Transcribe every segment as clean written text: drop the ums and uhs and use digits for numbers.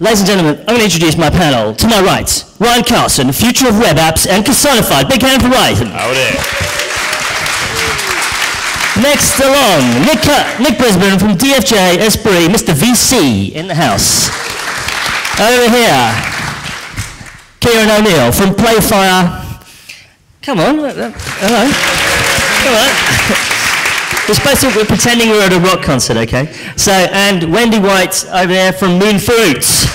Ladies and gentlemen, I'm going to introduce my panel. To my right, Ryan Carson, future of web apps and personified. Big hand for Ryan. Howdy. Next along, Nick Brisbane from DFJ Esprit, Mr. VC in the house. Over here, Kieran O'Neill from Playfire. Come on, hello. Come on. We're pretending we're at a rock concert, okay? So, and Wendy White over there from Moon Fruits.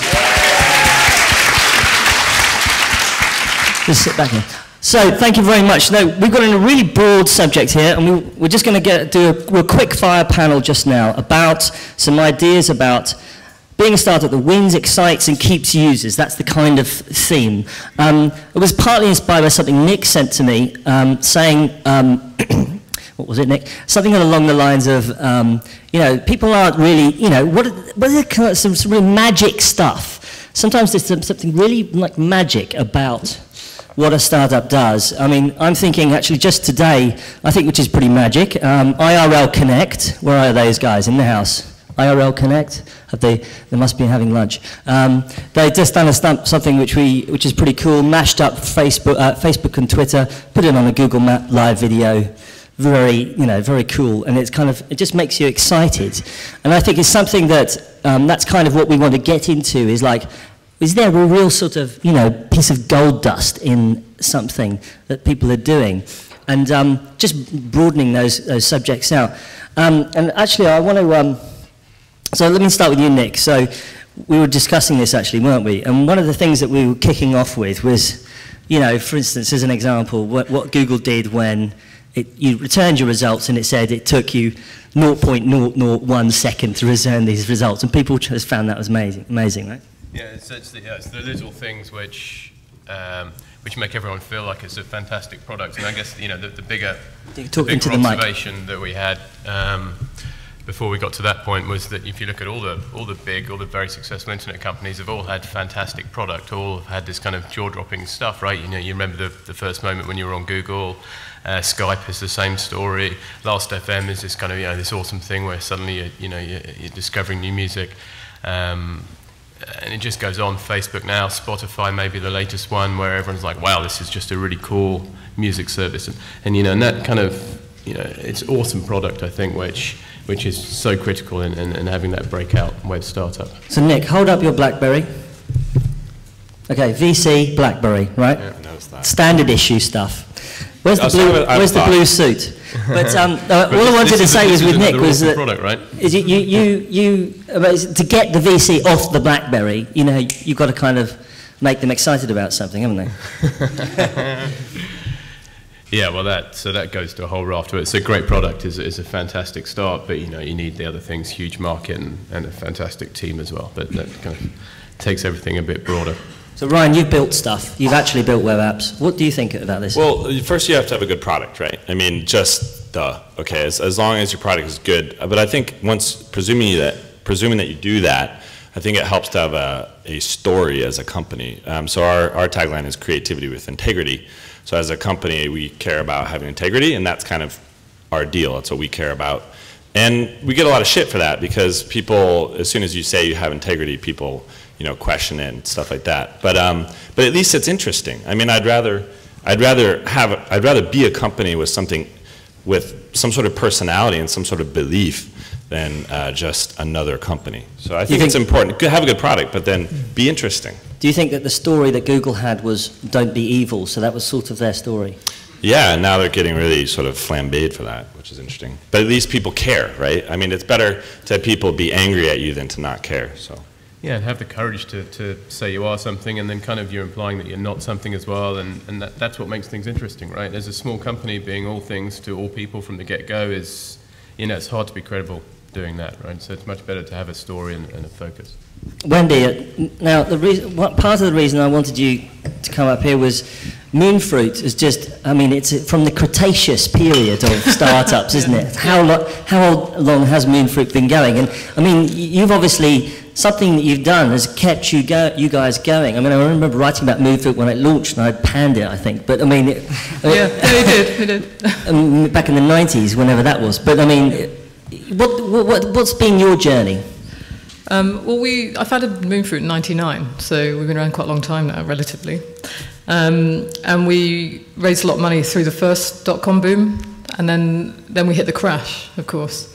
Just sit back here. So, thank you very much. Now, we've got a really broad subject here, and we're just going to do a quick fire panel just now about some ideas about being a startup that wins, excites, and keeps users. That's the kind of theme. It was partly inspired by something Nick sent to me, saying, what was it, Nick? Something along the lines of, you know, people aren't really, you know, what is it, kind of some really magic stuff. Sometimes there's something really like magic about what a startup does. I mean, I'm thinking actually just today, I think, which is pretty magic, IRL Connect. Where are those guys in the house? IRL Connect? They must be having lunch. They've just done something which is pretty cool, mashed up Facebook and Twitter, put it on a Google Map live video. Very cool, and it just makes you excited. And I think it's something that, that's kind of what we want to get into, is like, is there a real sort of, piece of gold dust in something that people are doing? And just broadening those subjects out. And actually, I want to, so let me start with you, Nick. So we were discussing this actually, weren't we? And one of the things that we were kicking off with was, for instance, as an example, what Google did when you returned your results and it said it took you 0.001 second to return these results, and people just found that was amazing, right? Yeah, it's the little things which make everyone feel like it's a fantastic product. And I guess the bigger observation that we had before we got to that point was that if you look at all the very successful internet companies, have all had fantastic product, all have had this kind of jaw-dropping stuff, right? You remember the first moment when you were on Google. Skype is the same story. Last.fm is this kind of this awesome thing where suddenly you're discovering new music, and it just goes on. Facebook now, Spotify may be the latest one where everyone's like, wow, this is just a really cool music service, and that kind of it's awesome product, I think, which is so critical in having that breakout web startup. So Nick, hold up your BlackBerry. Okay, VC BlackBerry, right? Yeah, I noticed that. Standard issue stuff. Where's the blue suit? But all I wanted to say was with Nick was that product, right? is to get the VC off the BlackBerry, you've got to kind of make them excited about something, haven't they? Yeah, well, that goes to a whole raft of it. It's a great product, is a fantastic start, but you need the other things, huge market and a fantastic team as well. But that kind of takes everything a bit broader. So Ryan, you've built stuff. You've actually built web apps. What do you think about this? Well, first you have to have a good product, right? I mean, just okay, as long as your product is good. But I think presuming that you do that, I think it helps to have a story as a company. So our tagline is creativity with integrity. So as a company, we care about having integrity, and that's kind of our deal. That's what we care about. And we get a lot of shit for that because people, as soon as you say you have integrity, people question it and stuff like that. But at least it's interesting. I mean, I'd rather be a company with some sort of personality and some sort of belief than just another company. So I think it's important. Have a good product, but then be interesting. Do you think that the story that Google had was "Don't be evil"? So that was sort of their story. Yeah, and now they're getting really sort of flambéed for that, which is interesting. But at least people care, right? I mean, it's better to have people be angry at you than to not care. So. Yeah, and have the courage to say you are something, and then kind of you're implying that you're not something as well, and that's what makes things interesting, right? As a small company, being all things to all people from the get-go is, it's hard to be credible doing that, right? So it's much better to have a story and a focus. Wendy, now part of the reason I wanted you to come up here was Moonfruit is just, I mean, it's from the Cretaceous period of startups, isn't it? How long has Moonfruit been going? And I mean, you've obviously, something that you've done has kept you guys going. I mean, I remember writing about Moonfruit when it launched, and I panned it, I think. But I mean, we did. Back in the 90s, whenever that was. But I mean, what's been your journey? Well, I founded Moonfruit in '99, so we've been around quite a long time now, relatively. And we raised a lot of money through the first dot-com boom, and then we hit the crash, of course.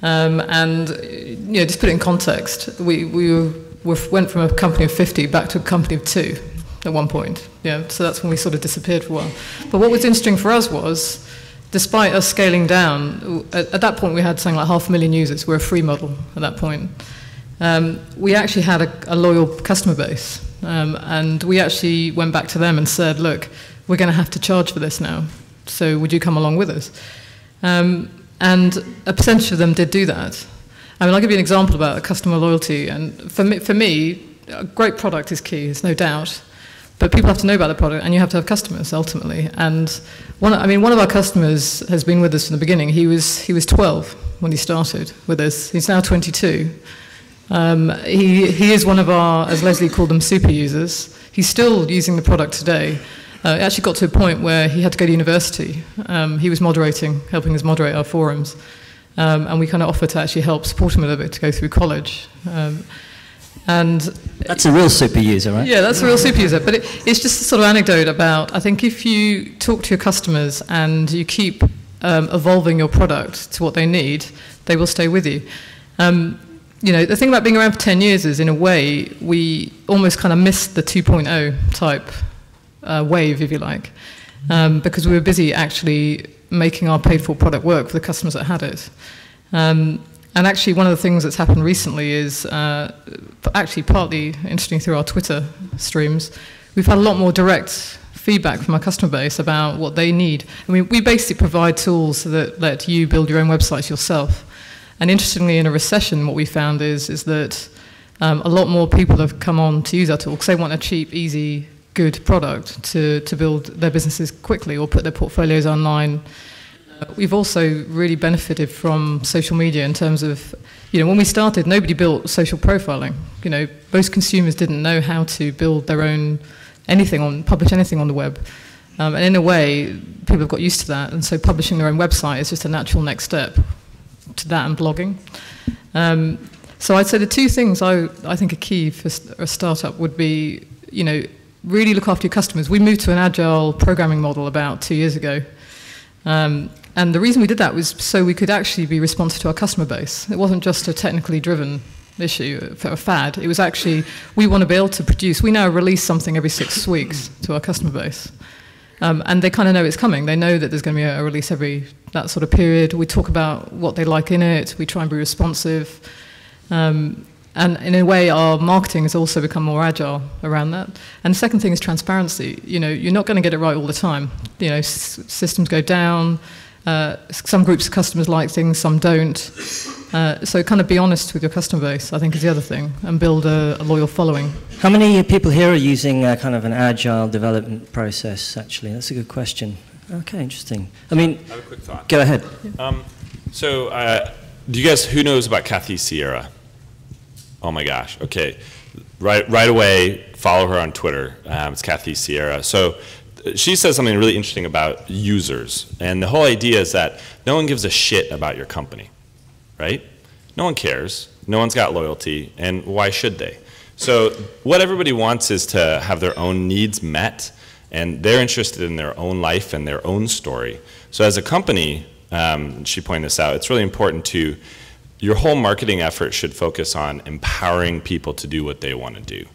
And just put it in context, we went from a company of 50 back to a company of 2 at one point. Yeah, so that's when we sort of disappeared for a while. But what was interesting for us was, despite us scaling down, at that point we had something like 500,000 users. We're a free model at that point. We actually had a loyal customer base. And we actually went back to them and said, look, we're going to have to charge for this now. So would you come along with us? And a percentage of them did do that. I mean, I'll give you an example about customer loyalty. And for me, a great product is key, there's no doubt. But people have to know about the product, and you have to have customers, ultimately. And one of our customers has been with us from the beginning. He was 12 when he started with us. He's now 22. He is one of our, as Leslie called them, super users. He's still using the product today. It actually got to a point where he had to go to university. He was helping us moderate our forums. And we kind of offered to actually help support him a little bit to go through college. And that's a real super user, right? Yeah, that's a real super user. But it's just a sort of anecdote about, I think if you talk to your customers and you keep evolving your product to what they need, they will stay with you. The thing about being around for 10 years is, in a way, we almost kind of missed the 2.0 type wave, if you like, because we were busy actually making our paid-for product work for the customers that had it. And actually, one of the things that's happened recently is, actually partly interesting through our Twitter streams, we've had a lot more direct feedback from our customer base about what they need. I mean, we basically provide tools that let you build your own websites yourself. And interestingly, in a recession, what we found is that a lot more people have come on to use our tool because they want a cheap, easy, good product to build their businesses quickly or put their portfolios online. We've also really benefited from social media in terms of, when we started, nobody built social profiling. Most consumers didn't know how to build their own publish anything on the web. And in a way, people have got used to that, and so publishing their own website is just a natural next step to that and blogging. So I'd say the two things I think are key for a startup would be, really look after your customers. We moved to an agile programming model about 2 years ago. And the reason we did that was so we could actually be responsive to our customer base. It wasn't just a technically driven issue, a fad. It was actually, we want to be able to produce. We now release something every 6 weeks to our customer base. And they kind of know it's coming. They know that there's going to be a release every that sort of period. We talk about what they like in it. We try and be responsive. And in a way, our marketing has also become more agile around that. And the second thing is transparency. You're not going to get it right all the time. Systems go down. Some groups of customers like things, some don't. So kind of be honest with your customer base, I think, is the other thing, and build a loyal following. How many people here are using kind of an agile development process, actually? That's a good question. Okay, interesting. I mean, I have a quick thought. Go ahead. Do you guys, who knows about Kathy Sierra? Oh my gosh, okay. Right away, follow her on Twitter. It's Kathy Sierra. So she says something really interesting about users. And the whole idea is that no one gives a shit about your company, right? No one cares. No one's got loyalty, and why should they? So what everybody wants is to have their own needs met, and they're interested in their own life and their own story. So as a company, she pointed this out, it's really important to, your whole marketing effort should focus on empowering people to do what they want to do.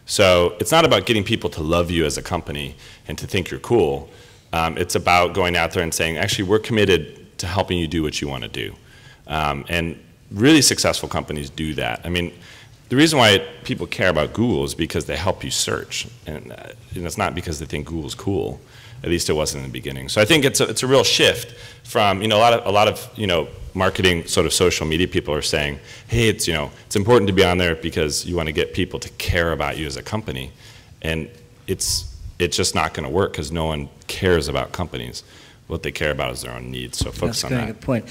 So it's not about getting people to love you as a company and to think you're cool. It's about going out there and saying, actually, we're committed to helping you do what you want to do. And really successful companies do that. I mean, the reason why people care about Google is because they help you search. And it's not because they think Google's cool. At least it wasn't in the beginning. So I think it's a real shift from, a lot of marketing sort of social media people are saying, hey, it's important to be on there because you want to get people to care about you as a company. And it's just not going to work because no one cares about companies. What they care about is their own needs. So focus on that. That's a very good point.